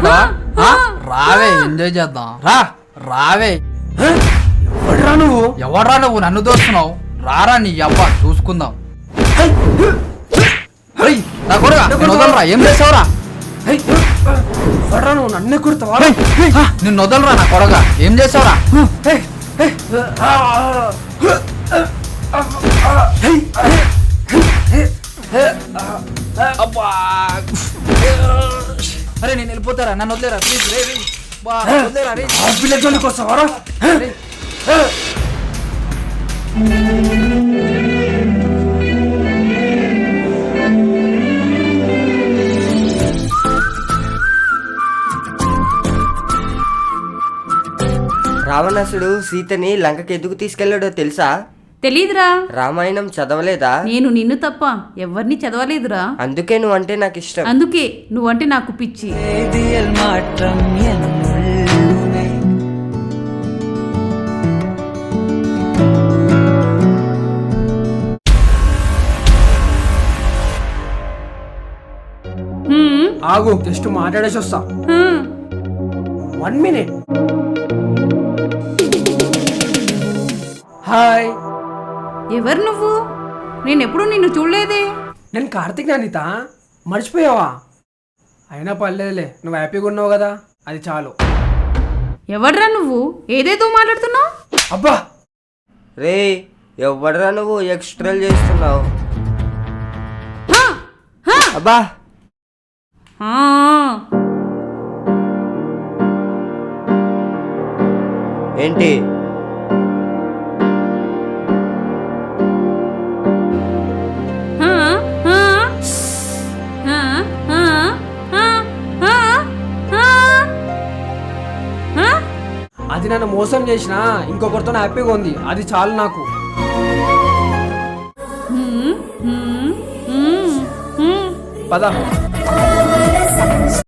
చేయమంటావా? రావే ఎంజాయ్ చేద్దాం. రావే. ఎవడ్రా నువ్వు నన్ను దోస్తున్నావు? రారా నీ అబ్బా చూసుకుందాం. నా కొడుగా వదలరా. ఏం చేసావురా? నువ్వు నన్నే కుడతావా? నిన్ను వదలరా నా కొడగా. ఏం చేసావురా? అరే నేను వెళ్ళిపోతారా? నన్ను వదిలేరా ప్లీజ్. పిల్లకి వస్తావారా? రావణాసుడు సీతని లంకకి ఎందుకు తీసుకెళ్లాడో తెలుసా? తెలీదురా. రామాయణం చదవలేదా? నేను నిన్ను తప్ప ఎవరిని చదవలేదురా. అందుకే నువ్వంటే నాకు ఇష్టం. అందుకే నువ్వంటే నాకు పిచ్చి. ఆగు, జస్ట్ మాట్లాడేసి వస్తా. 1 minute. హాయ్. ఎవరు నువ్వు? నేనెప్పుడు నిన్ను చూడలేదే. నేను కార్తీక్ అనిత. మర్చిపోయావా? అయినా పర్లేదులే, నువ్వు హ్యాపీగా ఉన్నావు కదా, అది చాలు. ఎవడ్రా నువ్వు? ఏదేదో మాట్లాడుతున్నావు. అబ్బా రే ఎవడరా నువ్వు ఎక్స్ట్రాలు చేస్తున్నావు? అబ్బా ఏంటి? అది నన్ను మోసం చేసిన ఇంకొకరితో హ్యాపీగా ఉంది, అది చాలు నాకు. పద.